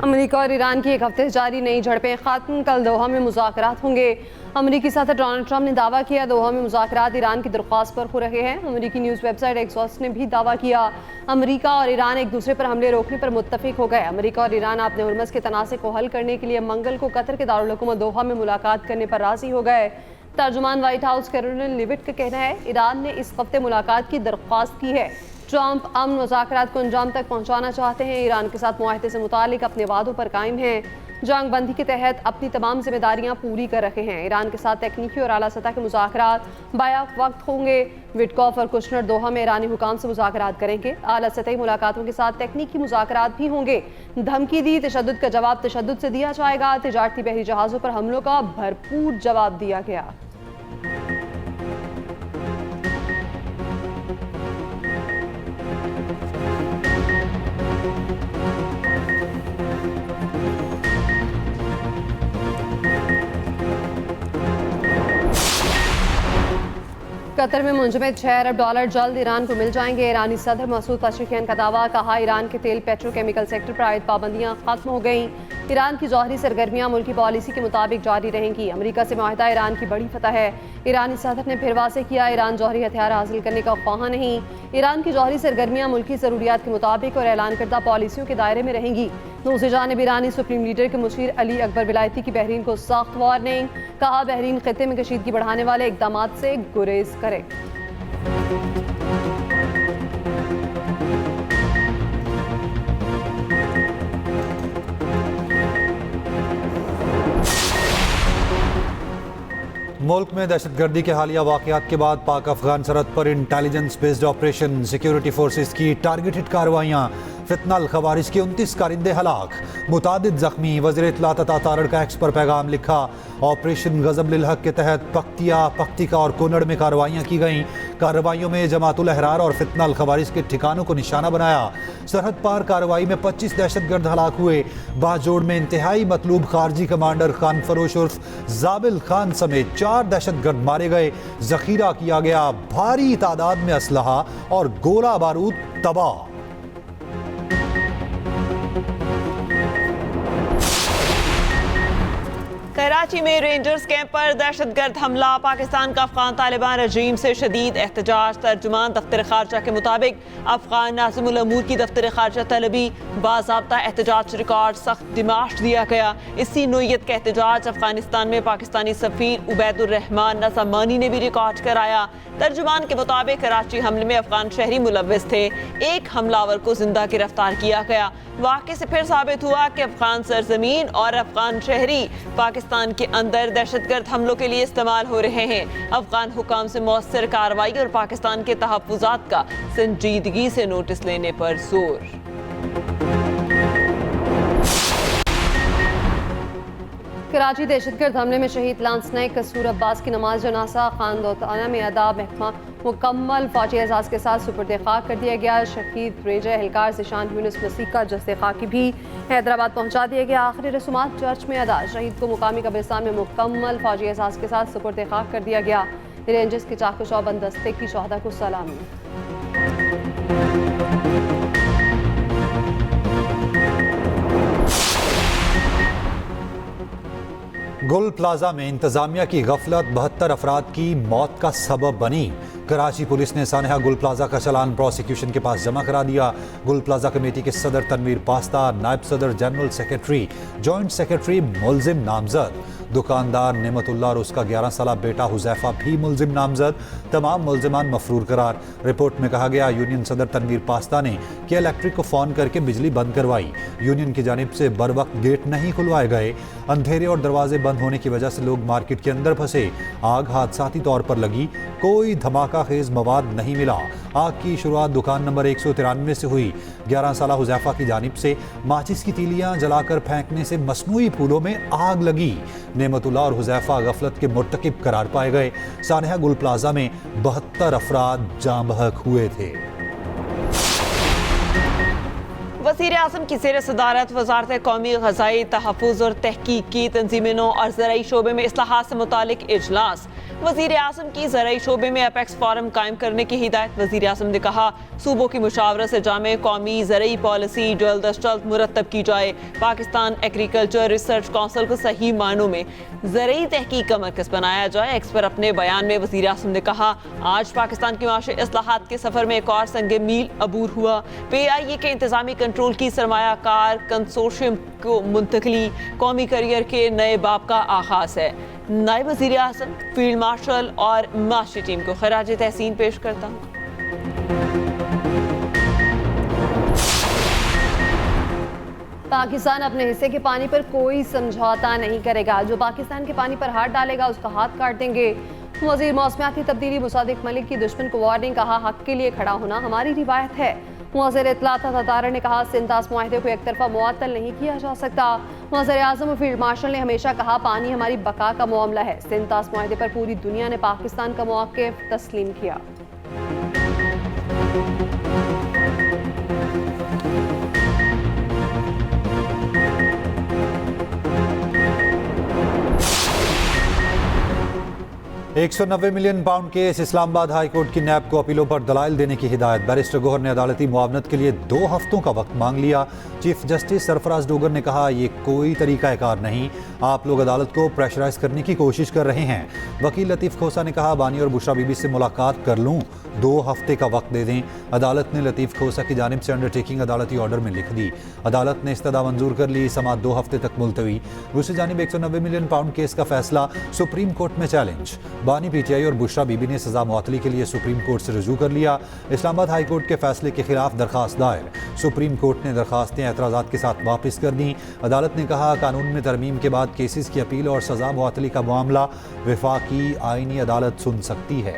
America और Iran की एक हफ्ते से जारी नई झड़पें खत्म, कल दोहा में मुज़ाकरात होंगे। अमेरिकी सदर डोनाल्ड ट्रंप ने दावा किया दोहा में मुज़ाकरात ईरान की दरख्वास्त पर हो रहे हैं। अमेरिकी न्यूज़ वेबसाइट एक्सॉस ने भी दावा किया अमेरिका और ईरान एक दूसरे पर हमले रोकने पर मुत्तफिक हो गए। अमेरिका और ईरान अपने हुर्मस के तनाज़े को हल करने के लिए मंगल को कतर के दारुल हुकूमत दोहा में मुलाकात करने पर राजी हो गए। तर्जुमान व्हाइट हाउस कैरोलिन लिविट का कहना है ईरान ने इस हफ्ते मुलाकात की दरख्वास्त की है। ट्रंप अमन मुज़ाकरात को अंजाम तक पहुंचाना चाहते हैं। ईरान के साथ मुआहदे से मुतालिक अपने वादों पर कायम हैं। जंग बंदी के तहत अपनी तमाम जिम्मेदारियां पूरी कर रहे हैं। ईरान के साथ तकनीकी और आला सतह के मुज़ाकरात बायाक वक्त होंगे। विटकॉफ और कुशनर दोहा में ईरानी हुकाम से मुज़ाकरात करेंगे। आला सतही मुलाकातों के साथ तकनीकी मुज़ाकरात भी होंगे। धमकी दी तशद्दुद का जवाब तशद्दुद से दिया जाएगा। तिजारती बहरी जहाज़ों पर हमलों का भरपूर जवाब दिया गया। कतर में मुंजमद $6 अरब जल्द ईरान को मिल जाएंगे। ईरानी सदर मसूद पज़ेश्कियान का दावा, कहा ईरान के तेल पेट्रोकेमिकल सेक्टर पर आयद पाबंदियां खत्म हो गईं। ईरान की जौहरी सरगर्मियां मुल्की पॉलिसी के मुताबिक जारी रहेंगी। अमेरिका से मुआहदा ईरान की बड़ी फतह है। ईरानी सदर ने फिर वाज़ेह किया ईरान जौहरी हथियार हासिल करने का ख्वाह नहीं। ईरान की जौहरी सरगर्मियां मुल्की ज़रूरियात के मुताबिक और ऐलान करदा पॉलिसियों के दायरे में रहेंगी। दूसरी जानिब ईरानी सुप्रीम लीडर के मुशीर अली अकबर विलायती की बहरीन को सख्त वार्निंग, कहा बहरीन खित्ते में कशीदगी बढ़ाने वाले इकदाम से गुरेज करे। मुल्क में दहशतगर्दी के हालिया वाक़यात के बाद पाक अफगान सरहद पर intelligence based operation, security forces की टारगेटेड कार्रवाइयाँ, फितनल खवारिज के 29 कारिंदे हलाक, मुतादिद जख्मी। वज़ीर इत्तलात अता तारड़ का एक्स पर पैगाम लिखा। ऑपरेशन गज़ब लिल हक के तहत पख्तिया, पख्तिका और कोनड़ में कार्रवाइयाँ की गईं। कार्रवाइयों में जमातुल अहरार और फितनल खवारिज के ठिकानों को निशाना बनाया। सरहद पार कार्रवाई में 25 दहशतगर्द हलाक हुए। बाजोड़ में इंतहाई मतलूब खारजी कमांडर खान फरोश उर्फ जाबिल खान समेत 4 दहशतगर्द मारे गए। जखीरा किया गया भारी तादाद में असलहा और गोला बारूद तबाह। कराची में रेंजर्स कैंप पर दहशतगर्द हमला, पाकिस्तान का अफगान तालिबान रजीम से शदीद एहतजाज। तर्जुमान दफ्तर खारजा के मुताबिक अफगान नाज़िमुल अमूर की दफ्तर खारजा तलबी बाज़ाब्ता एहतजाज रिकॉर्ड सख्त डिमाश दिया गया। इसी नोयत का एहतजाज अफगानिस्तान में पाकिस्तानी सफ़ीर उबैदुर रहमान नज़ामानी ने भी रिकॉर्ड कराया। तर्जुमान के मुताबिक कराची हमले में अफगान शहरी मुलव्विस थे। एक हमलावर को जिंदा गिरफ्तार किया गया। वाक़े से फिर साबित हुआ कि अफगान सरजमीन और अफगान शहरी पाकिस्तान के अंदर दहशतगर्द हमलों के लिए इस्तेमाल हो रहे हैं। अफगान हुकाम से मौसर कार्रवाई और पाकिस्तान के तहफ़्फ़ुज़ात का संजीदगी से नोटिस लेने पर जोर। कराची दहशतगर्द हमले में शहीद लांस नाइक कसूर अब्बास की नमाज जनाजा खानदौताना में अदा महकमा मुकम्मल फौजी एजाज के साथ सुपुर्द खाक कर दिया गया। शहीद रेजर एहलकार ज़िशान यूनुस मसीह का जस्ते खाकी भी हैदराबाद पहुंचा दिया गया। आखिरी रसूमात चर्च में अदा। शहीद को मुकामी कब्रिस्तान में मुकम्मल फौजी एजाज के साथ सुपुर्द खाक कर दिया गया। रेंजर्स के चाकू बंद दस्ते की शोहदा को सलामी। गुल प्लाजा में इंतजामिया की गफलत 72 अफराद की मौत का सबब बनी। कराची पुलिस ने सानहा गुल प्लाजा का चलान प्रोसिक्यूशन के पास जमा करा दिया। गुल प्लाजा कमेटी के सदर तनवीर पास्ता, नायब सदर जनरल सेक्रेटरी, जॉइंट सेक्रेटरी मुलजिम नामजद। दुकानदार नेमतुल्लाह और उसका 11 साला बेटा हुजैफा भी मुलजिम नामजद। तमाम मुलजिमान मफरूर करार। रिपोर्ट में कहा गया यूनियन सदर तनवीर पास्ता ने कि इलेक्ट्रिक को फ़ोन करके बिजली बंद करवाई। यूनियन की जानिब से बर वक्त गेट नहीं खुलवाए गए। अंधेरे और दरवाजे बंद होने की वजह से लोग मार्केट के अंदर फंसे। आग हादसाती तौर पर लगी, कोई धमाका खेज मवाद नहीं मिला। आग की शुरुआत दुकान नंबर 193 से हुई। 11 साला हुजैफा की जानिब से माचिस की तीलियां जलाकर फेंकने से मसनूई फूलों में आग लगी। नेमतुल्लाह और हुजैफा गफलत के मुर्तकिब करार पाए गए। सानहा गुल प्लाजा में 72 अफराद जाँ बहक हुए थे। वज़ीर आज़म की ज़ेर सदारत वज़ारत कौमी ग़ज़ाई तहफ़्फ़ुज़ और तहक़ीक़ की तंज़ीम नौ और ज़राई शोबे में इस्लाहात से मुतालिक इजलास। वज़ीर आज़म की ज़राई शोबे में अपेक्स फोरम कायम करने की हिदायत। वज़ीर आज़म ने कहा सूबों की मुशावरत से जामे कौमी ज़राई पॉलिसी जल्द अज जल्द मुरतब की जाए। पाकिस्तान एग्रीकल्चर रिसर्च काउंसिल को सही मानों में ज़राई तहक़ीक़ का मरकज़ बनाया जाए। एक्सपर अपने बयान में वज़ीर आज़म ने कहा आज पाकिस्तान की माशी इस्लाहात के सफ़र में एक और संग मील अबूर हुआ। PIA के इंतज़ामी कंट्रोल की सरमायाकार कंसोर्शियम को मुंतकली कौमी करियर के नए बाब का आगाज़ है। नायब वज़ीर आज़म फील्ड मार्शल और माशी टीम को खराज तहसीन पेश करता हूँ। पाकिस्तान अपने हिस्से के पानी पर कोई समझौता नहीं करेगा। जो पाकिस्तान के पानी पर हाथ डालेगा उसका हाथ काट देंगे। वज़ीर मौसमियाती तब्दीली मुसादिक मलिक की दुश्मन को वार्निंग। कहा हक के लिए खड़ा होना हमारी रिवायत है। वज़ीर इत्तलात अतारा ने कहा सिंतास मुआहदे को एक तरफा मुअत्तल नहीं किया जा सकता। वज़ीर आज़म और फील्ड मार्शल ने हमेशा कहा पानी हमारी बका का मामला है। सिंतास मुआहदे पर पूरी दुनिया ने पाकिस्तान का मौक़िफ़ तस्लीम किया। £190 million case. Islamabad high court की नैब को अपीलों पर दलाइल देने की हिदायत। बैरिस्टर गोहर ने अदालती मुआवनत के लिए 2 हफ्तों का वक्त मांग लिया। चीफ जस्टिस सरफराज डोगर ने कहा ये कोई तरीक़ाकार नहीं, आप लोग अदालत को प्रेशराइज करने की कोशिश कर रहे हैं। वकील लतीफ़ खोसा ने कहा बानी और बुशरा बीबी से मुलाकात कर लूँ, 2 हफ्ते का वक्त दे दें। अदालत ने लतीफ़ खोसा की जानिब से अंडरटेकिंग अदालती ऑर्डर में लिख दी। अदालत ने इस्तदा मंजूर कर ली। समाअत 2 हफ्ते तक मुलतवी। दूसरी जानिब £190 मिलियन केस का फैसला सुप्रीम कोर्ट में चैलेंज। बानी PTI और बुशरा बीबी ने सजा मुअत्तली के लिए सुप्रीम कोर्ट से रुजू कर लिया। इस्लामाबाद हाई कोर्ट के फैसले के खिलाफ दरखास्त दायर। सुप्रीम कोर्ट ने दरखास्तें एतराज़ात के साथ वापस कर दी। अदालत ने कहा कानून में तरमीम के बाद केसेस की अपील और सजा मुअत्तली का मामला वफाकी आईनी अदालत सुन सकती है।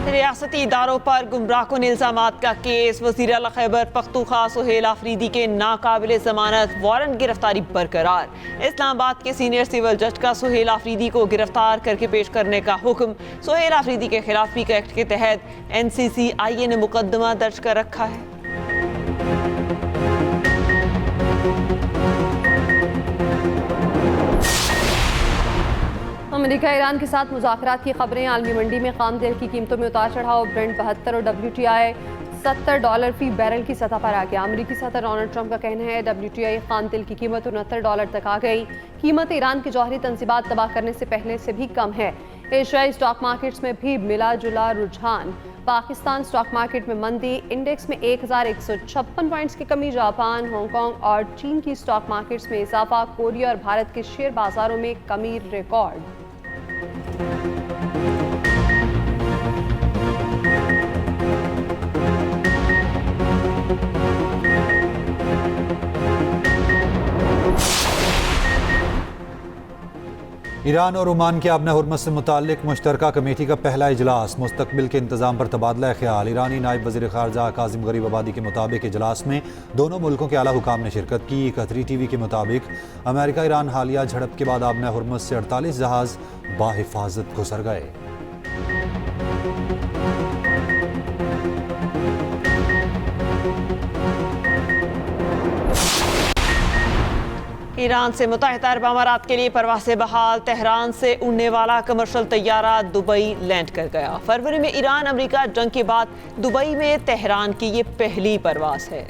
रियासती इदारों पर गुमराहकुन इल्ज़ामात का केस। वज़ीर आला खैबर पख्तूनख्वा सुहेल आफरीदी के नाकाबिल ज़मानत वारंट गिरफ्तारी बरकरार। इस्लामाबाद के सीनियर सिविल जज का सुहेल आफरीदी को गिरफ्तार करके पेश करने का हुक्म। सुहेल आफरीदी के खिलाफ पीक एक्ट के तहत NCCIA ने मुकदमा दर्ज कर रखा है। अमेरिका ईरान के साथ मुज़ाकरात की खबरें। आलमी मंडी में खाम तेल की कीमतों में उतार चढ़ाव। ब्रेंट 72 और WTI $70 फी बैरल की सतह पर आ गया। अमेरिकी सदर डोनाल्ड ट्रंप का कहना है WTI खाम तेल की कीमत $69 तक आ गई। कीमत ईरान के जौहरी तंसीबात तबाह करने से पहले से भी कम है। एशियाई स्टॉक मार्केट्स में भी मिला जुला रुझान। पाकिस्तान स्टॉक मार्केट में मंदी, इंडेक्स में 1156 पॉइंट्स की कमी। जापान, हांगकांग और चीन की स्टॉक मार्केट्स में इजाफा। कोरिया और भारत के शेयर बाजारों में कमी रिकॉर्ड। ईरान और ओमान के आबना हुर्मत से मुताल्लिक मुश्तरका कमेटी का पहला इजलास। मुस्तकबिल के इंतजाम पर तबादला ख्याल। ईरानी नायब वज़ीर ख़ारजा काज़िम गरीबाबादी के मुताबिक इजलास में दोनों मुल्कों के आला हुकाम ने शिरकत की। कतरी TV के मुताबिक अमेरिका ईरान हालिया झड़प के बाद आबना हुर्मत से 48 जहाज़ बाहिफाजत गुजर गए। ईरान से मुत्तहिदा अरब अमारात के लिए परवाज़ें बहाल। तेहरान से उड़ने वाला कमर्शियल तैयारा दुबई लैंड कर गया। फरवरी में ईरान अमेरिका जंग के बाद दुबई में तेहरान की ये पहली परवाज़ है।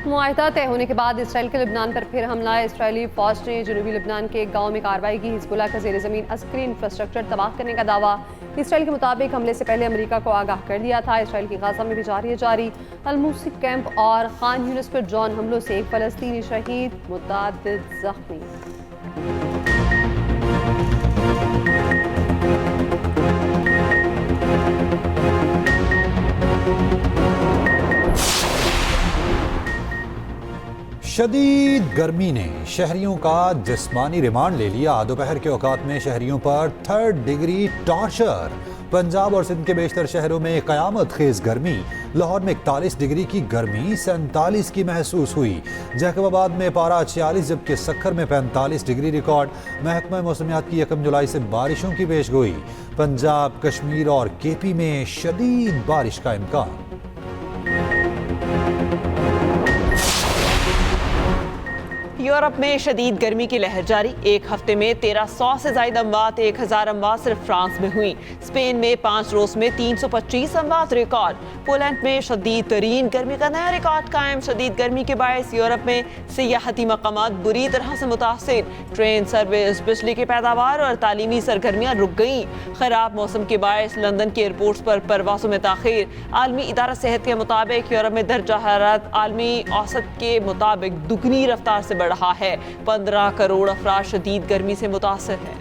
मुआहिदा तय होने के बाद इसराइल के लिबनान पर फिर हमला। इसराइली फौज ने जनूबी लिबनान के एक गांव में कार्रवाई की। हिजबुल्लाह का ज़ेर ज़मीन अस्करी इंफ्रास्ट्रक्चर तबाह करने का दावा। इसराइल के मुताबिक हमले से पहले अमेरिका को आगाह कर दिया था। इसराइल की गाजा में भी जारी अलमूसी कैंप और खान यूनिस पर ड्रोन हमलों से एक फ़लस्तीनी शहीद, मुतअद्दिद ज़ख्मी। शदीद गर्मी ने शहरियों का जिस्मानी रिमांड ले लिया। दोपहर के औकात में शहरियों पर 3rd डिग्री टॉर्चर। पंजाब और सिंध के बेशतर शहरों में कयामत खेज गर्मी। लाहौर में 41 डिग्री की गर्मी 47 की महसूस हुई। जैकबाबाद में पारा 46 जबकि सक्खर में 45 डिग्री रिकॉर्ड। महकमा मौसमियात की 1 जुलाई से बारिशों की पेशगोई। पंजाब, कश्मीर और केपी में शदीद बारिश का इम्कान। यूरोप में शदीद गर्मी की लहर जारी। एक हफ्ते में 1300 से ज्यादा अमवात, 1000 अमवात सिर्फ फ्रांस में हुई। स्पेन में 5 रोज में 325 अमवात रिकॉर्ड। पोलैंड में शदीद तरीन गर्मी का नया रिकॉर्ड कायम। शदीद गर्मी के बायस यूरोप में सियाहती मकामात बुरी तरह से मुतासिर। ट्रेन सर्विस, बिजली की पैदावार और तालीमी सरगर्मियाँ रुक गई। खराब मौसम के बायस लंदन के एयरपोर्ट्स पर परवासों में ताखीर। आलमी इदारा सेहत के मुताबिक यूरोप में दर्जा हरारत आलमी औसत के मुताबिक दुगनी रफ्तार से रहा है। 15 करोड़ अफराद शदीद गर्मी से मुतासिर हैं।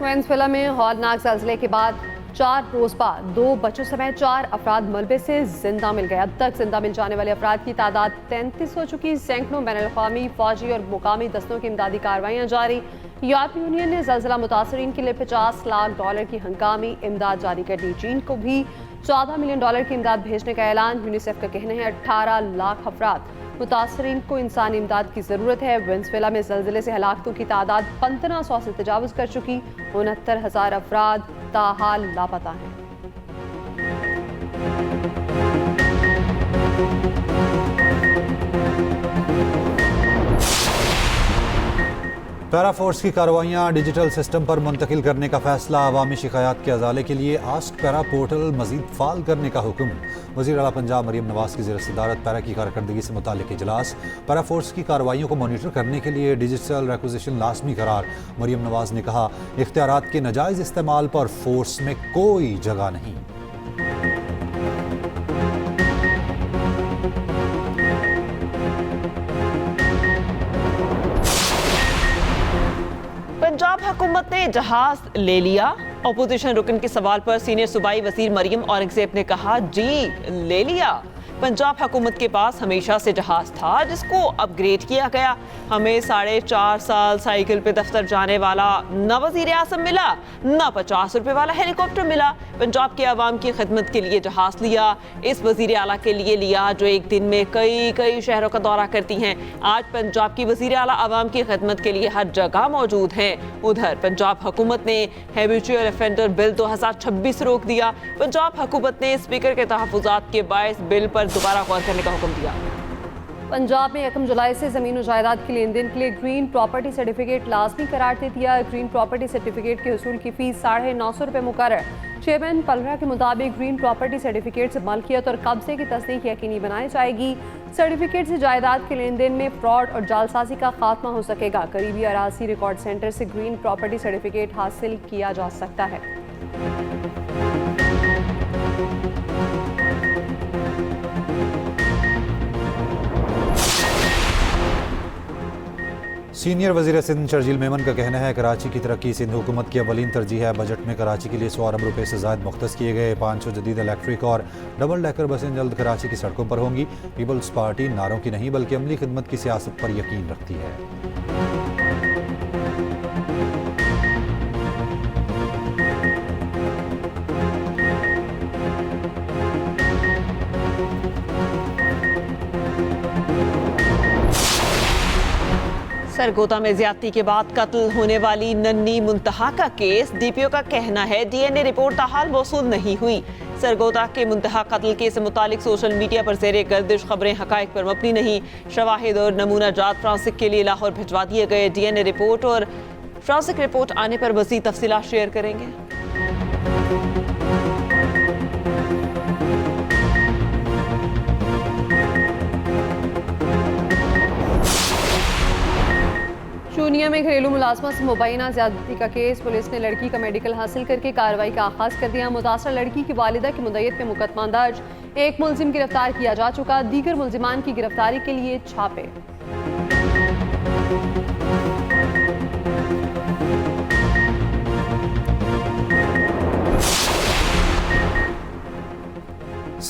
वेनेजुएला में हौलनाक ज़लज़ले के बाद 4 रोज बाद 2 बच्चों समेत 4 अफराद मलबे से जिंदा मिल गए। अब तक जिंदा मिल जाने वाले अफराद की तादाद 33 हो चुकी। सैकड़ों बैनुल-अक़वामी फौजी और मुकामी दस्तों की इमदादी कार्रवाइयाँ जारी। यूरोपीय यूनियन ने ज़लज़ला मुतासरीन के लिए $50 लाख की हंगामी इमदाद जारी कर दी। चीन को भी $14 मिलियन की इमदाद भेजने का ऐलान। यूनिसेफ का कहना है 18 लाख अफराद मुतासरीन को इंसानी इमदाद की ज़रूरत है। वेनेजुएला में ज़लज़ले से हलाकतों की तादाद 1500 से तजावुज़ कर चुकी। 69,000 अफराद ताहाल लापता हैं। पैरा फोर्स की कार्रवाइयाँ डिजिटल सिस्टम पर मुंतकिल करने का फैसला। अवामी शिकायत के अजाले के लिए आस्क पैरा पोर्टल मजीद फाल करने का हुक्म। वज़ीर आला पंजाब मरियम नवाज की ज़ेर-ए-सदारत पैरा की कारकर्दगी से मुतालिक इजलास। पैरा फोर्स की कार्रवाइयों को मॉनिटर करने के लिए डिजिटल रिक्विजिशन लाजमी करार। मरियम नवाज ने कहा, इख्तियारात के नाजायज़ इस्तेमाल पर फोर्स में कोई जगह नहीं। पंजाब हुकूमत ने जहाज ले लिया। अपोजिशन रुकन के सवाल पर सीनियर सूबाई वजीर मरियम औरंगजेब ने कहा, जी ले लिया। पंजाब हुकूमत के पास हमेशा से जहाज था जिसको अपग्रेड किया गया। हमें 4.5 साल साइकिल पे दफ्तर जाने वाला न वजीर आज़म मिला, न 50 रुपए वाला हेलीकॉप्टर मिला। पंजाब के अवाम की खिदमत के लिए जहाज लिया। इस वजीर आला के लिए लिया जो एक दिन में कई शहरों का दौरा करती हैं। आज पंजाब की वजीर आला अवाम की खिदमत के लिए हर जगह मौजूद हैं। उधर पंजाब हुकूमत ने हैबिचुअल ऑफेंडर बिल 2026 रोक दिया। पंजाब हुकूमत ने स्पीकर के तहफ़्फ़ुज़ात के बायस बिल पर दोबारा गौर करने का हुक्म दिया। पंजाब में 1 जुलाई से ज़मीन और जायदाद के लेन देन के लिए ग्रीन प्रॉपर्टी सर्टिफिकेट लाजमी करार दे दिया। ग्रीन प्रॉपर्टी सर्टिफिकेट के हसूल की फीस 950 रुपये मुकर्रर। चेयरमैन पलरा के मुताबिक ग्रीन प्रॉपर्टी सर्टिफिकेट से मलकियत और कब्जे की तस्दीक यकीनी बनाई जाएगी। सर्टिफिकेट से जायदाद के लेन देन में फ्रॉड और जालसाजी का खात्मा हो सकेगा। करीबी अराजी रिकॉर्ड सेंटर से ग्रीन प्रॉपर्टी सर्टिफिकेट हासिल किया जा सकता है। सीनियर वज़ीर सिंध शर्जील मेमन का कहना है, कराची की तरक्की सिंध हुकूमत की अवलीन तरजीह है। बजट में कराची के लिए 100 अरब रुपये से ज़ायद मुख्तस किए गए। 500 जदीद इलेक्ट्रिक और डबल डेकर बसें जल्द कराची की सड़कों पर होंगी। पीपल्स पार्टी नारों की नहीं बल्कि अमली खिदमत की सियासत पर यकीन रखती है। सरगोदा में ज्यादती के बाद कत्ल होने वाली नन्ही मुंतहा का केस। डीपीओ का कहना है डीएनए रिपोर्ट ताहाल मौसूल नहीं हुई। सरगोदा के मुंतहा कत्ल केस से मुतालिक सोशल मीडिया पर ज़ेरे गर्दिश खबरें हकायक पर मबनी नहीं। शवाहिद और नमूना जात फ्रांसिक के लिए लाहौर भिजवा दिए गए। डीएनए रिपोर्ट और फ्रांसिक रिपोर्ट आने पर मज़ीद तफसीलात शेयर करेंगे। शूनिया में घरेलू मुलाजमत से मुबैना ज्यादती का केस। पुलिस ने लड़की का मेडिकल हासिल करके कार्रवाई का आगाज कर दिया। मुतासर लड़की की वालिदा की मुद्दत में मुकदमा दर्ज। एक मुलजिम गिरफ्तार किया जा चुका। दीगर मुलजिमान की गिरफ्तारी के लिए छापे।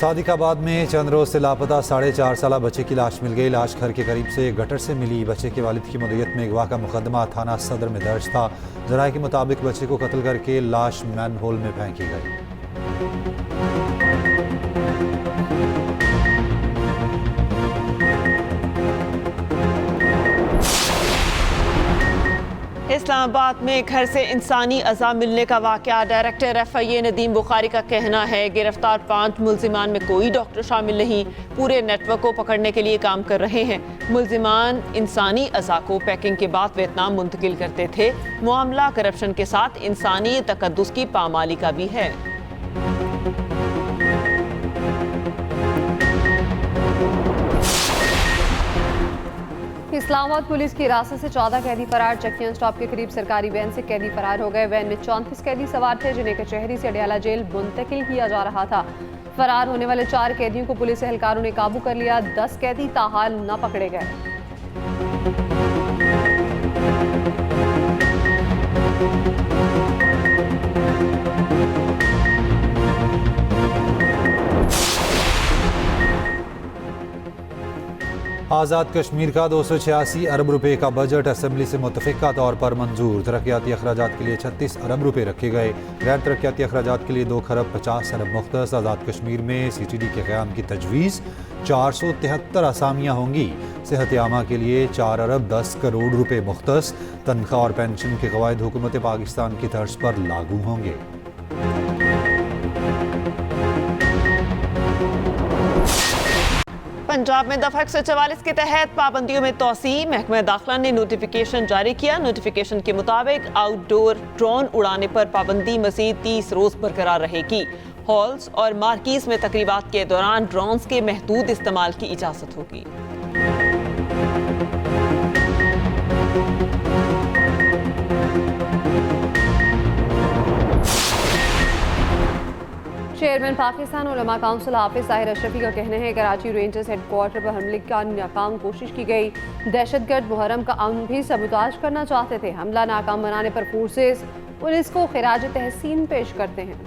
सादिकाबाद में चंद रोज से लापता 4.5 साल बच्चे की लाश मिल गई। लाश घर के करीब से गटर से मिली। बच्चे के वालिद की मदयत में अगवा का मुकदमा थाना सदर में दर्ज था। जराये के मुताबिक बच्चे को कत्ल करके लाश मैनहोल में फेंकी गई। इस्लामाबाद में घर से इंसानी अज़ा मिलने का वाक़या। डायरेक्टर FIA नदीम बुखारी का कहना है गिरफ्तार 5 मुल्जिमान में कोई डॉक्टर शामिल नहीं, पूरे नेटवर्क को पकड़ने के लिए काम कर रहे हैं। मुल्जिमान इंसानी अज़ा को पैकिंग के बाद वियतनाम मुंतकिल करते थे। मामला करप्शन के साथ इंसानी तकद्दुस की पामाली का भी है। इस्लामाबाद पुलिस की हिरासत से 14 कैदी फरार। चकियां स्टॉप के करीब सरकारी वैन से कैदी फरार हो गए। वैन में 34 कैदी सवार थे जिन्हें कचहरी से अडियाला जेल मुंतकिल किया जा रहा था। फरार होने वाले 4 कैदियों को पुलिस एहलकारों ने काबू कर लिया। 10 कैदी ताहाल न पकड़े गए। आज़ाद कश्मीर का 286 अरब रुपए का बजट असेंबली से मुतफ़िका तौर पर मंजूर। तरक्याती अखराजात के लिए 36 अरब रुपए रखे गए। गैर तरक्याती अखराजात के लिए 2 खरब 50 अरब मुख्तस। आज़ाद कश्मीर में CTD के क़याम की तजवीज़। 473 असामियाँ होंगी। सेहत आमा के लिए 4 अरब 10 करोड़ रुपए मुख्तस। तनख्वाह और पेंशन के क़वायद हुकूमत पाकिस्तान की तर्ज पर लागू होंगे। पंजाब में दफ़ा 144 के तहत पाबंदियों में तोसी। महकमा दाखिला ने नोटिफिकेशन जारी किया। नोटिफिकेशन के मुताबिक आउटडोर ड्रोन उड़ाने पर पाबंदी मज़ीद 30 रोज़ बरकरार रहेगी। हॉल्स और मार्कीज़ में तकरीबात के दौरान ड्रोन्स के महदूद इस्तेमाल की इजाज़त होगी। चेयरमैन पाकिस्तान उलमा काउंसिल हाफिज ताहिर अशरफी का कहना है कराची रेंजर्स हेडक्वार्टर पर हमले का नाकाम कोशिश की गई। दहशतगर्द मुहर्रम का अमन भी सबूताज करना चाहते थे। हमला नाकाम बनाने पर फोर्सेस पुलिस को खिराज तहसीन पेश करते हैं।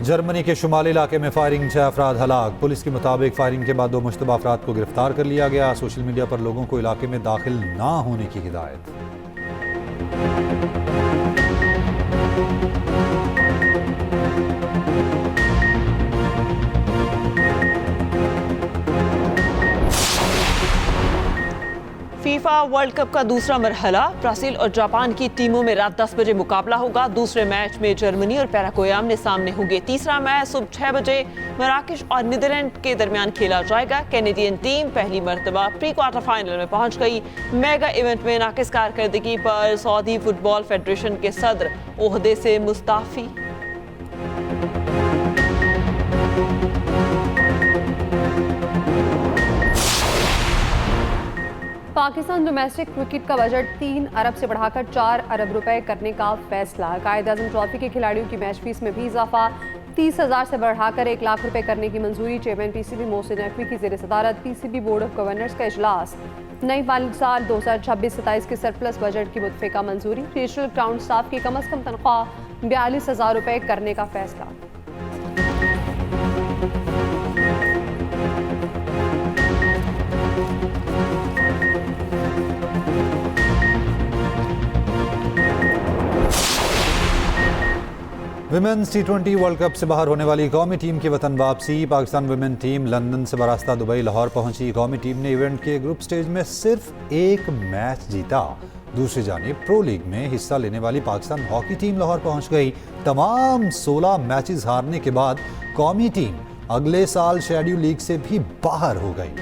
जर्मनी के शुमाली इलाके में फायरिंग 6 अफराद हलाक। पुलिस के मुताबिक फायरिंग के बाद 2 मुश्तबा अफराद को गिरफ्तार कर लिया गया। सोशल मीडिया पर लोगों को इलाके में दाखिल ना होने की हिदायत। फीफा वर्ल्ड कप का दूसरा मरहला। ब्राजील और जापान की टीमों में रात 10 बजे मुकाबला होगा। दूसरे मैच में जर्मनी और पैराग्वे आमने सामने होंगे। तीसरा मैच सुबह 6 बजे मराकश और नीदरलैंड के दरमियान खेला जाएगा। कैनेडियन टीम पहली मरतबा प्री क्वार्टर फाइनल में पहुंच गई। मेगा इवेंट में नाकिस कारकर्दगी पर सऊदी फुटबॉल फेडरेशन के सदर ओहदे से मुस्ताफी। पाकिस्तान डोमेस्टिक क्रिकेट का बजट 3 अरब से बढ़ाकर 4 अरब रुपए करने का फैसला। कायद-ए-आज़म ट्रॉफी के खिलाड़ियों की मैच फीस में भी इजाफा। 30,000 से बढ़ाकर 1 लाख रुपए करने की मंजूरी। चेयरमैन PCB मोहसिन नकवी की ज़ेर सदारत PCB बोर्ड ऑफ गवर्नर्स का इजलास। नई माली साल 2026-27 के सरप्लस बजट की मुतफ़िका मंजूरी। रीजनल ग्राउंड स्टाफ की कम अज़ कम तनख्वाह 42,000 रुपए करने का फैसला। विमेंस T20 वर्ल्ड कप से बाहर होने वाली कौमी टीम की वतन वापसी। पाकिस्तान विमेन टीम लंदन से बरास्ता दुबई लाहौर पहुंची। कौमी टीम ने इवेंट के ग्रुप स्टेज में सिर्फ 1 मैच जीता। दूसरी जानिब प्रो लीग में हिस्सा लेने वाली पाकिस्तान हॉकी टीम लाहौर पहुंच गई। तमाम 16 मैचेस हारने के बाद कौमी टीम अगले साल शेड्यूल लीग से भी बाहर हो गई।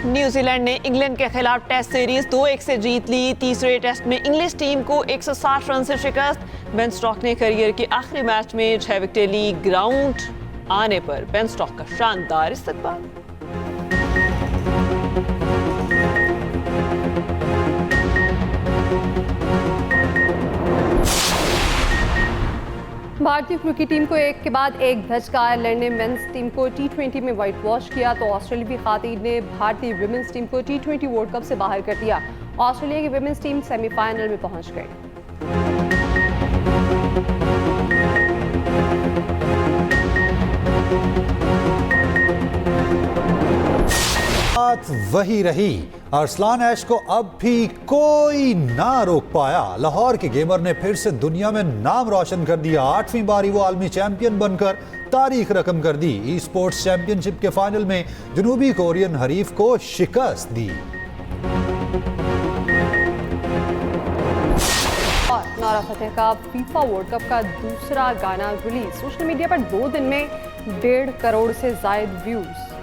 न्यूजीलैंड ने इंग्लैंड के खिलाफ टेस्ट सीरीज 2-1 से जीत ली। तीसरे टेस्ट में इंग्लिश टीम को 160 रन से शिकस्त। बेन स्टॉक ने करियर के आखिरी मैच में 6 विकेटें ली। ग्राउंड आने पर बेन स्टॉक का शानदार इस्तकबाल। भारतीय क्रिकेट टीम को एक के बाद एक धचका। आयरलैंड ने मेंस टीम को टी20 में व्हाइट वॉश किया तो ऑस्ट्रेलियाई खातून ने भारतीय विमेंस टीम को टी20 वर्ल्ड कप से बाहर कर दिया। ऑस्ट्रेलिया की विमेंस टीम सेमीफाइनल में पहुंच गई। बात वही रही, अरसलान ऐश को अब भी कोई ना रोक पाया। लाहौर के गेमर ने फिर से दुनिया में नाम रोशन कर दिया। 8वीं बारी वो आलमी चैंपियन बनकर तारीख रकम कर दी। ई स्पोर्ट्स चैंपियनशिप के फाइनल में जनूबी कोरियन हरीफ को शिकस्त दी। और नौरा फतेह का फीफा वर्ल्ड कप का दूसरा गाना रिलीज। सोशल मीडिया पर 2 दिन में 1.5 करोड़ से ज्यादा व्यूज।